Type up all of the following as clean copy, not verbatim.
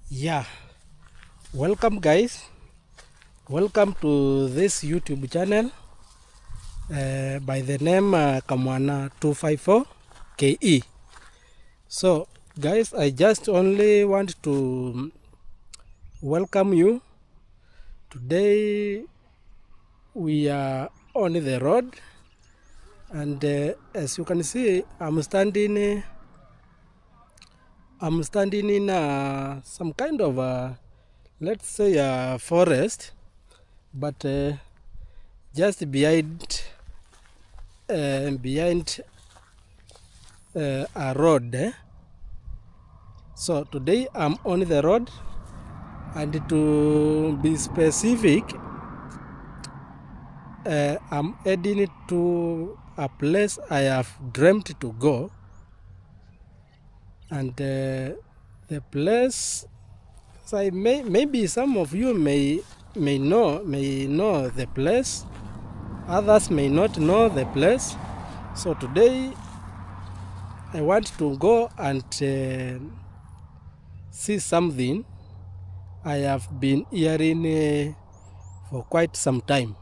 Yeah, welcome guys, welcome to this YouTube channel by the name Kamwana 254 KE. So guys, I just only want to welcome you. Today we are on the road, and as you can see, I'm standing I'm standing in some kind of let's say a forest, but just behind a road. So today I'm on the road, and to be specific, I'm heading to a place I have dreamt to go, and the place, so maybe some of you may know the place, others may not know the place. So today I want to go and see something I have been hearing for quite some time.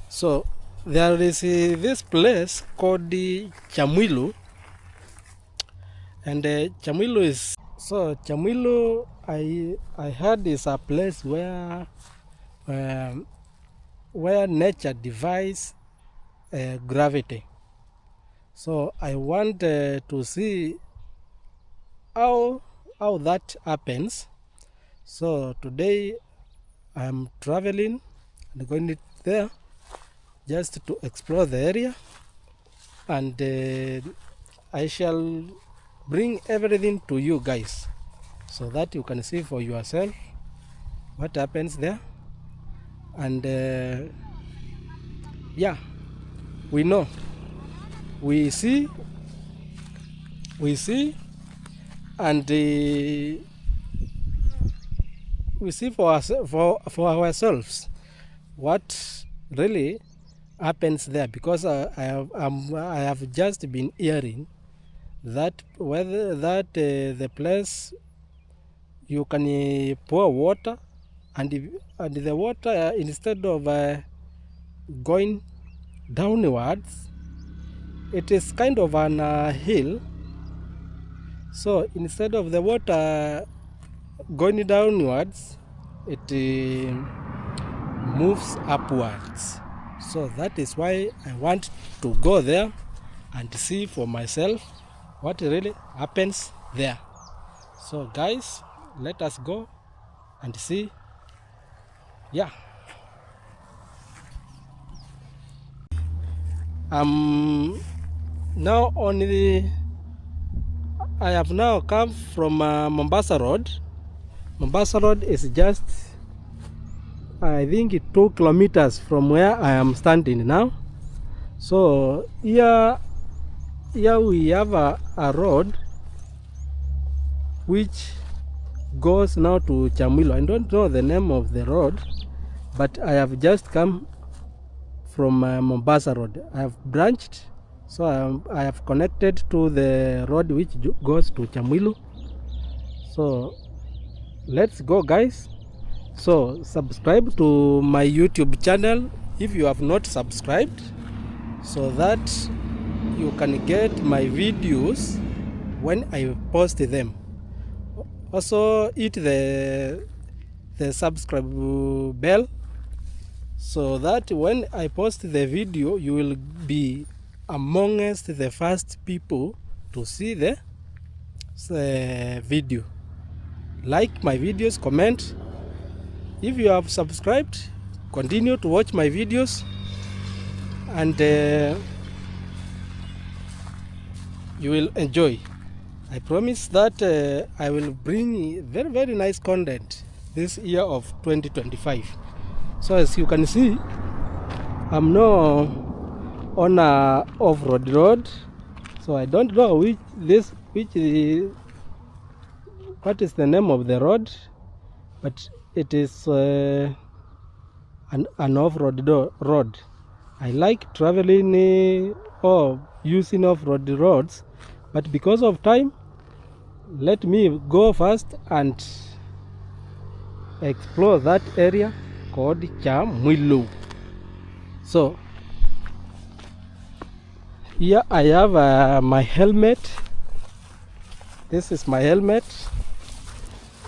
So there is this place called Kyamwilu, and Kyamwilu is, so Kyamwilu I heard is a place where nature defies gravity. So I want to see how that happens. So today I'm traveling and going there just to explore the area, and I shall bring everything to you guys so that you can see for yourself what happens there. And yeah, we know, we see, and we see for ourselves what really happens there, because I have just been hearing that whether that the place you can pour water, and the water instead of going downwards, it is kind of an hill. So instead of the water going downwards, it moves upwards. So that is why I want to go there and see for myself what really happens there. So guys, let us go and see. Yeah, now only I have now come from Mombasa Road. Mombasa Road is just, I think, 2 kilometers from where I am standing now. So here we have a road which goes now to Kyamwilu. I don't know the name of the road, but I have just come from Mombasa Road. I have branched, so I have connected to the road which goes to Kyamwilu. So let's go, guys. So subscribe to my YouTube channel if you have not subscribed, so that you can get my videos when I post them. Also hit the subscribe bell, so that when I post the video, you will be amongst the first people to see the video. Like my videos, comment. If you have subscribed, continue to watch my videos, and you will enjoy. I promise that I will bring very nice content this year of 2025. So as you can see, I'm now on a off-road road. So I don't know what is the name of the road, but it is an off-road road. I like traveling or using off-road roads, but because of time, let me go first and explore that area called Kyamwilu. So here I have my helmet. This is my helmet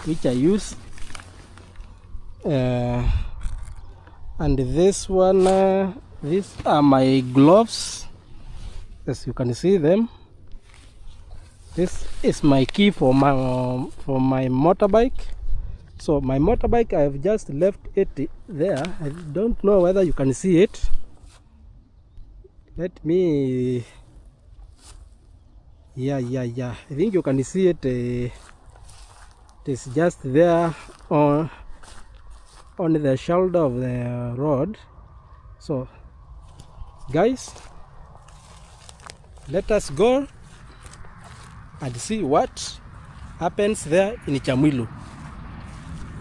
which I use, and this one, these are my gloves, as you can see them. This is my key for my motorbike. So my motorbike, I have just left it there. I don't know whether you can see it. Let me, yeah, I think you can see it. It is just there on the shoulder of the road. So guys, let us go and see what happens there in Kyamwilu.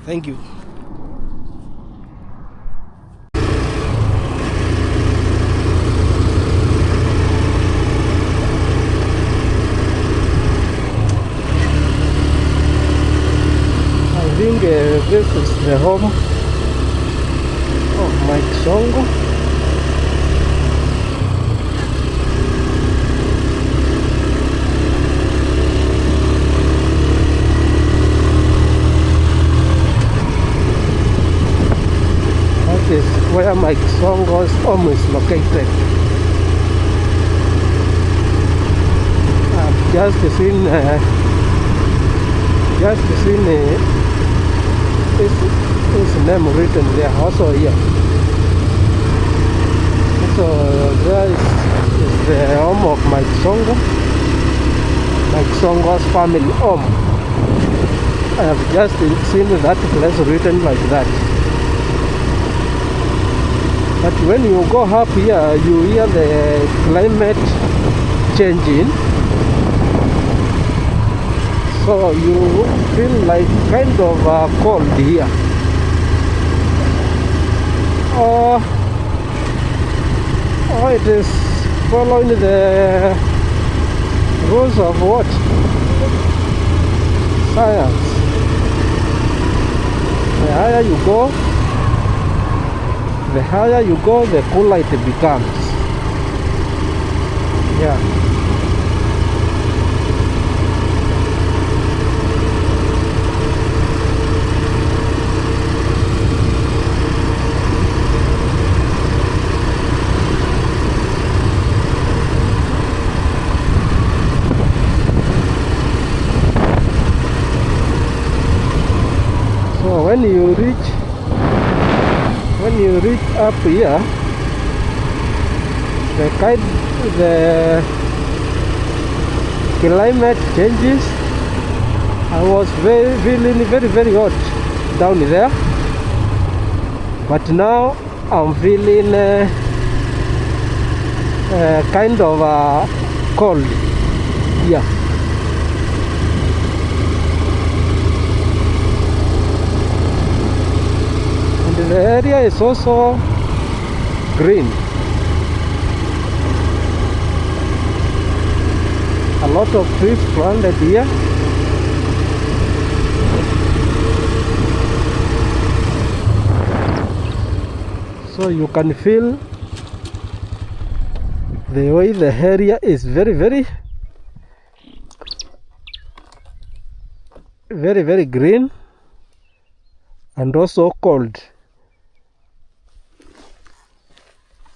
Thank you. I think this is the home of Mike Songo. Is where Mike Songo's home is located. I've just seen his name written there also here. So there is the home of Mike Songo, Mike Songo's family home. I have just seen that place written like that. But when you go up here, you hear the climate changing. So you feel like kind of cold here. Or it is following the rules of what? Science. The higher you go, the cooler it becomes. Yeah. So when you reach up here, the climate changes. I was feeling very hot down there, but now I'm feeling kind of cold here. The area is also green. A lot of trees planted here. So you can feel the way the area is very green and also cold.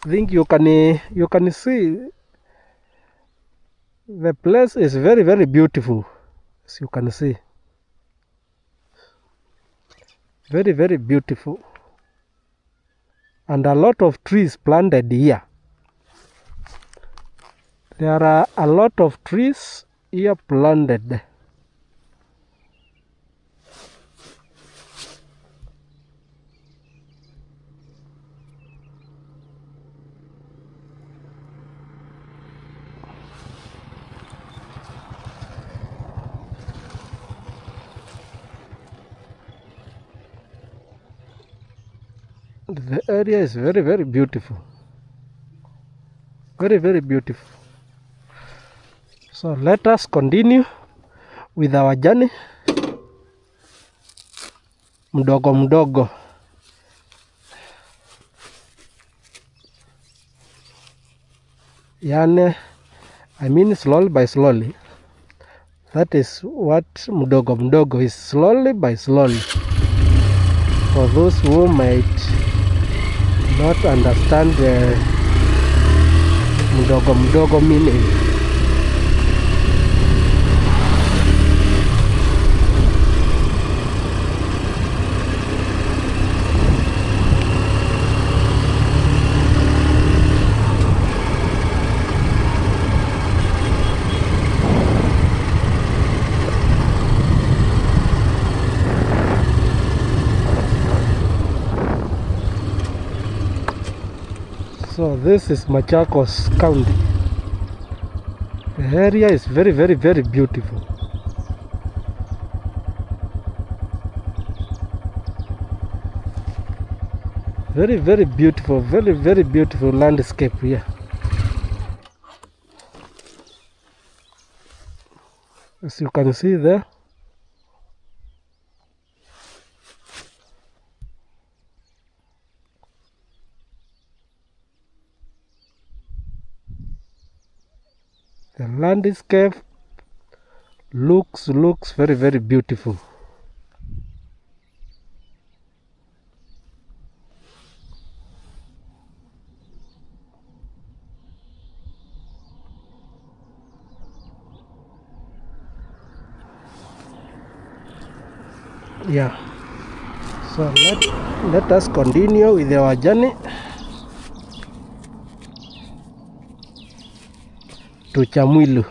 I think you can see the place is very beautiful, as you can see. Very beautiful, and a lot of trees planted here. There are a lot of trees here planted. The area is very beautiful, very beautiful. So let us continue with our journey mdogo. Yani, I mean slowly by slowly. That is what mdogo is, slowly by slowly. For those who might not understand the mdogo meaning. This is Machakos County. The area is very, very, very beautiful. Very, very beautiful, very, very beautiful landscape here. As you can see there. The landscape looks very, very beautiful. Yeah. So let us continue with our journey to Kyamwilu.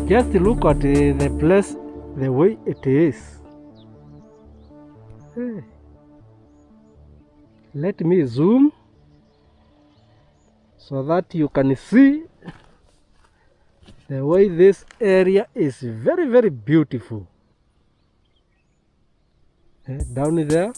Just look at the place the way it is. Hey. Let me zoom so that you can see the way this area is very, very beautiful. Down there.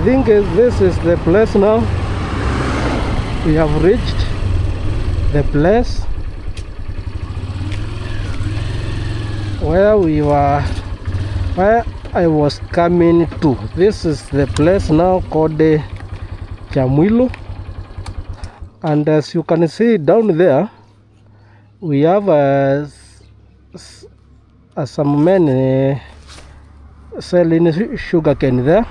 think this is the place now. We have reached the place where I was coming to. This is the place now called Kyamwilu, and as you can see down there, we have some men selling sugarcane there.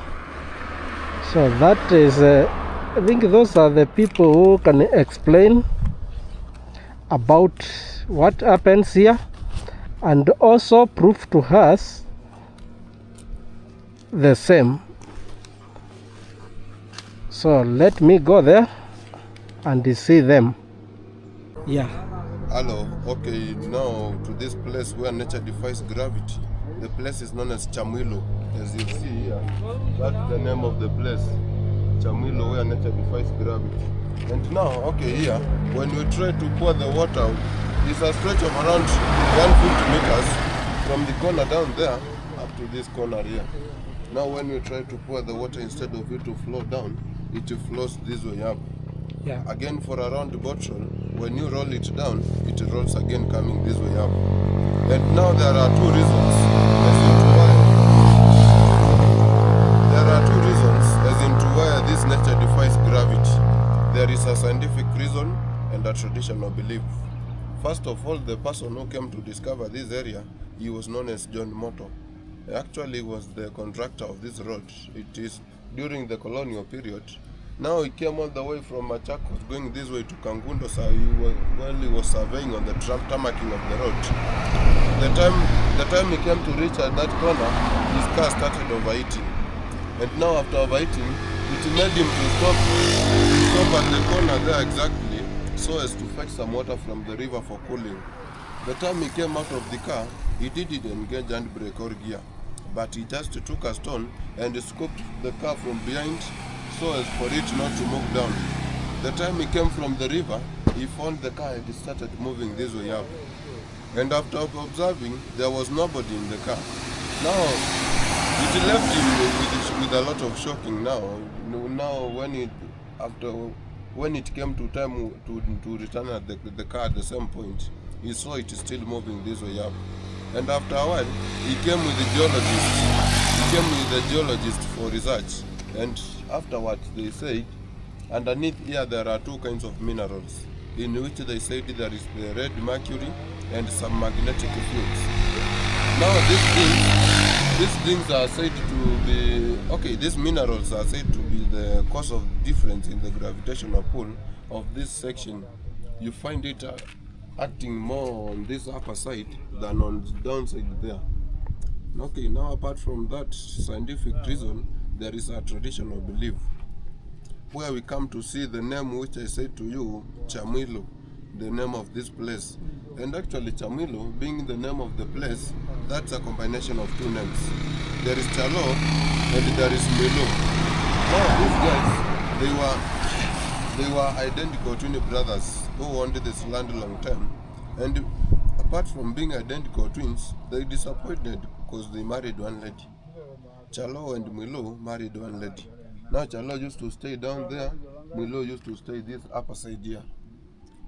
So that is, I think those are the people who can explain about what happens here, and also prove to us the same. So let me go there and see them. Yeah. Hello, okay, now to this place where nature defies gravity. The place is known as Kyamwilu. As you see here, that's the name of the place. Kyamwilu, where nature defies gravity. And now, okay, here, when we try to pour the water out, it's a stretch of around 150 meters from the corner down there up to this corner here. Now when we try to pour the water, instead of it to flow down, it flows this way up. Yeah. Again, for a round bottle, when you roll it down, it rolls again coming this way up. And now there are two reasons as into why this nature defies gravity. There is a scientific reason and a traditional belief. First of all, the person who came to discover this area, he was known as John Moto. Actually, he was the contractor of this road. It is during the colonial period. Now he came all the way from Machakos going this way to Kangundo, so while he was surveying on the tarmacking of the road. The time he came to reach at that corner, his car started overheating. And now after overheating, it made him to stop at the corner there exactly, so as to fetch some water from the river for cooling. The time he came out of the car, he didn't engage handbrake or gear, but he just took a stone and scooped the car from behind so as for it not to move down. The time he came from the river, he found the car and started moving this way up. And after observing, there was nobody in the car. Now, it left him with a lot of shocking now. Now when it came to time to return at the car at the same point, he saw it still moving this way up. And after a while, he came with the geologist for research. And afterwards, they said, underneath here there are two kinds of minerals, in which they said there is the red mercury and some magnetic fields. Now these things are said to be, okay, these minerals are said to be the cause of difference in the gravitational pull of this section. You find it acting more on this upper side than on the downside there. Okay, now apart from that scientific reason, there is a traditional belief where we come to see the name which I said to you, Kyamwilu, the name of this place. And actually Kyamwilu, being the name of the place, that's a combination of two names. There is Chalo and there is Milu. Now these guys, they were identical twin brothers who owned this land a long time. And apart from being identical twins, they disappointed because they married one lady. Chalo and Milu married one lady. Now Chalo used to stay down there, Milu used to stay this upper side here.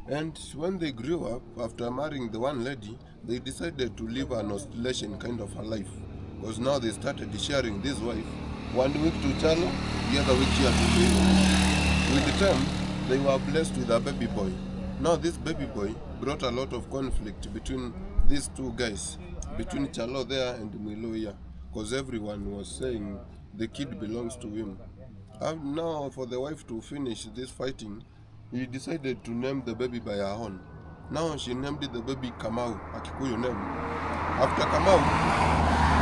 And when they grew up, after marrying the one lady, they decided to live an oscillation kind of a life. Because now they started sharing this wife. 1 week to Chalo, the other week here to Milu. With the time, they were blessed with a baby boy. Now this baby boy brought a lot of conflict between these two guys, between Chalo there and Milu here. Because everyone was saying the kid belongs to him. And now for the wife to finish this fighting, he decided to name the baby by her own. Now she named the baby Kamau, a Kikuyu name. After Kamau,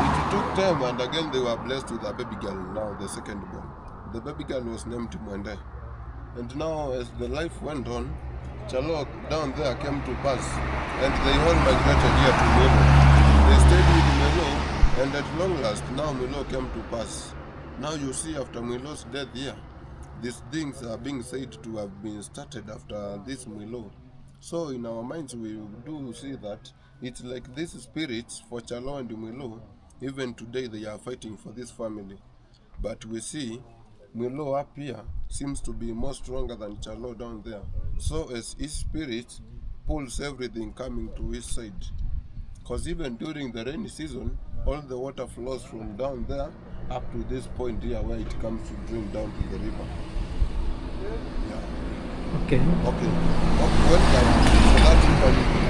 it took time and again they were blessed with a baby girl, now the second born. The baby girl was named Mwende. And now as the life went on, Chalo down there came to pass and they all migrated here to Milo. They stayed with Milo and at long last now Milo came to pass. Now you see after Milo's death here, these things are being said to have been started after this Milo. So in our minds we do see that it's like these spirits for Chalo and Milo, even today they are fighting for this family. But we see Mwilo up here seems to be more stronger than Chalo down there. So as his spirit pulls everything coming to his side. Because even during the rainy season, all the water flows from down there up to this point here where it comes to drain down to the river. Yeah. Okay. Okay. Welcome. So that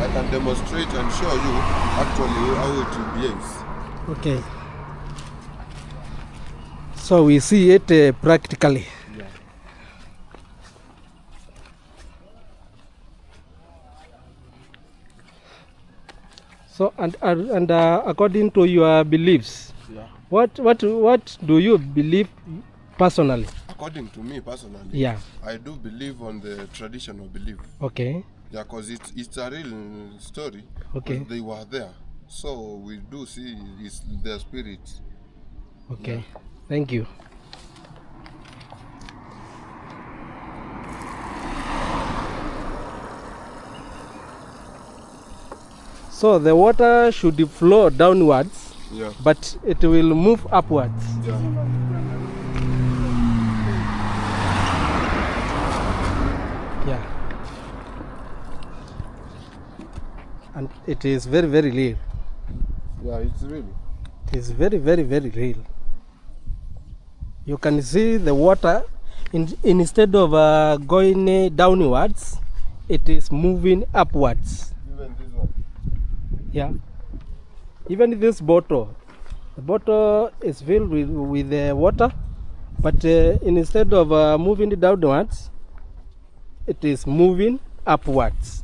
I can demonstrate and show you actually how it behaves. Okay. So we see it practically. Yeah. So and according to your beliefs, Yeah. what do you believe personally? According to me personally, Yeah. I do believe on the traditional belief. Okay. Yeah, because it's a real story. Okay. They were there. So we do see it's their spirits. Okay. Thank you. So the water should flow downwards, Yeah. but it will move upwards. Yeah. Yeah. And it is very, very real. Yeah, it's real. It is very, very, very real. You can see the water, instead of going downwards, it is moving upwards. Even this one. Yeah. Even this bottle, the bottle is filled with water, but instead of moving it downwards, it is moving upwards.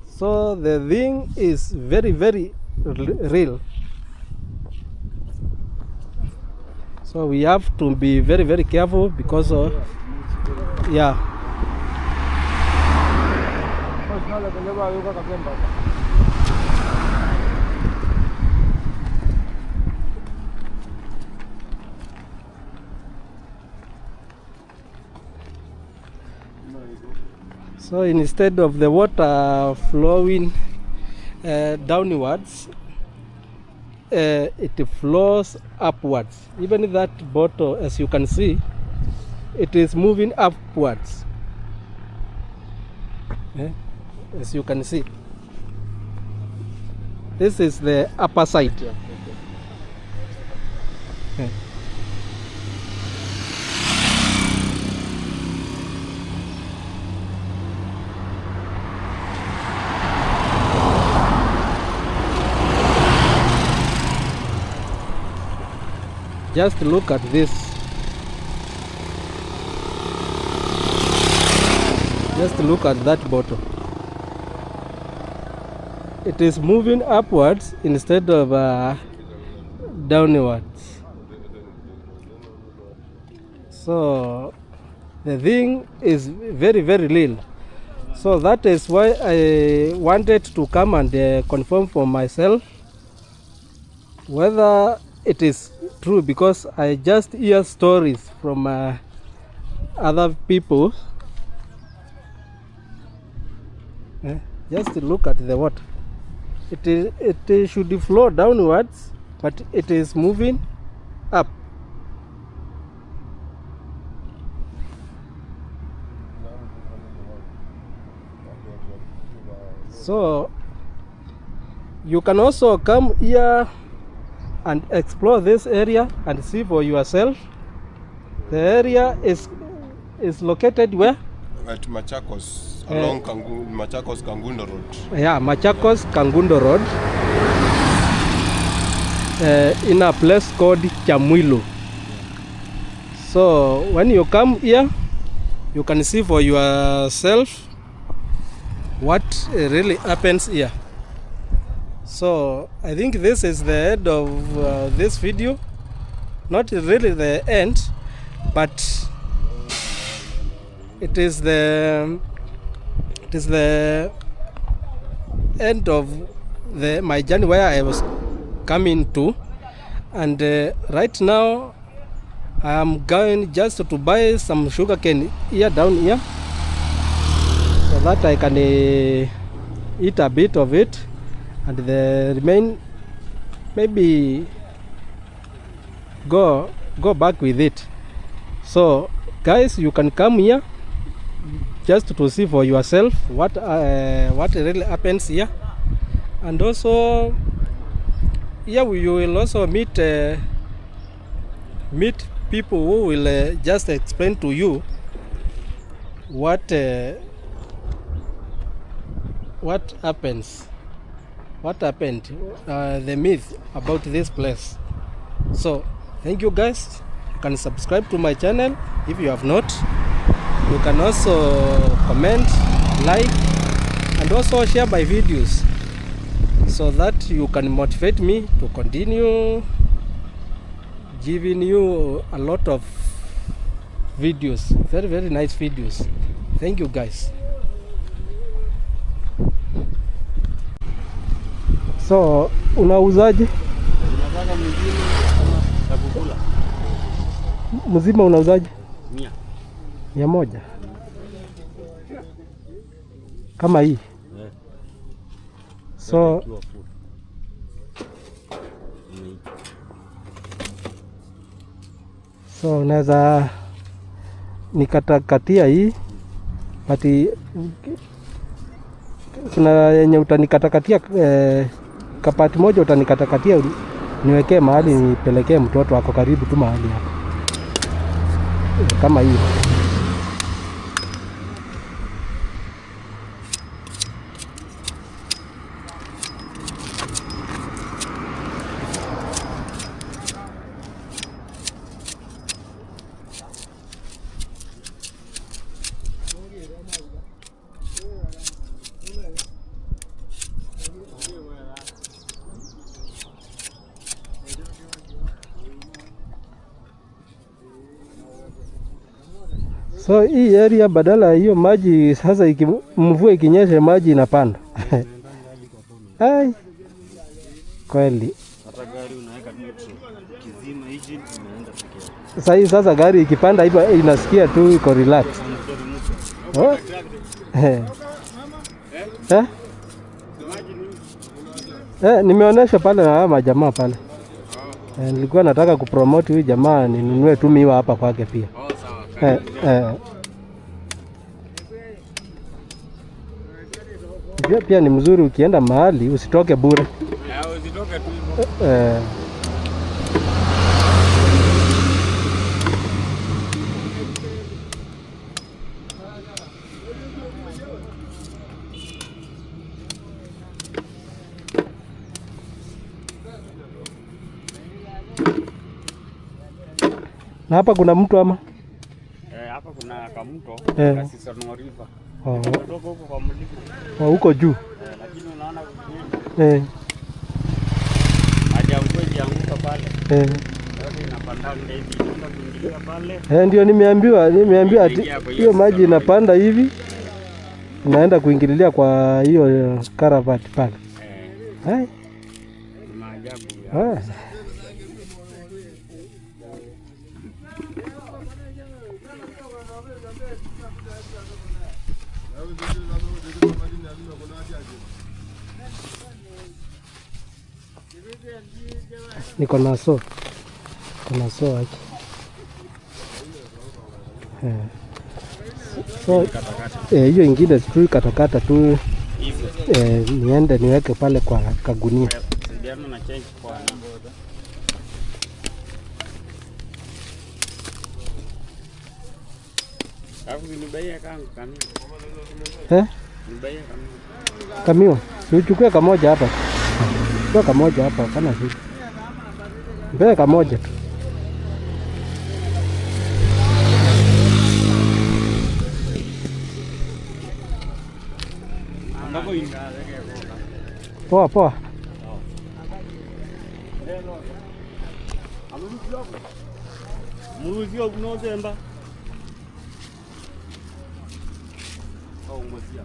So the thing is very, very real. So we have to be very, very careful because of, yeah. So instead of the water flowing downwards, it flows upwards. Even that bottle, as you can see, it is moving upwards. As you can see, this is the upper side. Yeah. Okay. Just look at this. Just look at that bottle. It is moving upwards instead of downwards. So the thing is very, very real. So that is why I wanted to come and confirm for myself whether it is true, because I just hear stories from other people. Just look at the water. It should flow downwards, but it is moving up. So you can also come here and explore this area and see for yourself. The area is located where? At Machakos, along Machakos Kangundo Road. Yeah, Machakos Kangundo Road, in a place called Kyamwilu. So when you come here, you can see for yourself what really happens here. So I think this is the end of this video. Not really the end, but it is the end of my journey where I was coming to, and right now I am going just to buy some sugar cane here down here, so that I can eat a bit of it, and the remain maybe go back with it. So guys, you can come here just to see for yourself what really happens here. And also here you will also meet people who will just explain to you what happened, the myth about this place. So thank you guys. You can subscribe to my channel if you have not. You can also comment, like, and also share my videos so that you can motivate me to continue giving you a lot of videos, very, very nice videos. Thank you guys. So unauzaje? Unataka mzima kama kukula? Mzima unauzaje? 100. 100. Kama hii. Yeah. So unaweza nikatakatia hii, pati kuna yenye utanikatakatia kapati moja utanikatakatia niwekee mahali nipelekee mtoto wako karibu tu mahali hapa. Kama hii. So hii area badala hiyo maji sasa mvua ikinyesha maji inapanda. Ai. Kweli. Hata gari unaweka neutral. Kizima engine inaenda pekee. Sasa hii sasa gari ikipanda hivyo inasikia tu iko relax. Oh. Nimeonesha pale na majamaa pale. Nilikuwa nataka kupromote huyu jamaa ninunue tu miwa hapa kwake pia. Pia ni mzuri ukienda mahali usitoke bure. Usitoke tu hivyo. Na hapa kuna mtu ama? Hapa kuna kamto, kasi Sano River. Kutoka huko kwa mlima. Huko juu. Lakini unaona kwenye maji yanguka pale. Yote inapanda hivi, inaenda kuingilia pale. Ndio nimeambiwa hiyo maji inapanda hivi. Inaenda kuingililia kwa hiyo karavati pale. Maajabu. Niko na so. Kuna so haki. So hiyo ingine tu katakata tu niende niweke pale kwa kagunia. Saidiana na change kwa boda. Hapo ni bei kangu kamio. Ni bei kamio. Kamio. Sichukue kamoja hapa. Chukua kamoja hapa kana hivi. Mbele kamoja tu. Poa poa. Muluzio kunozemba. Au mwezia.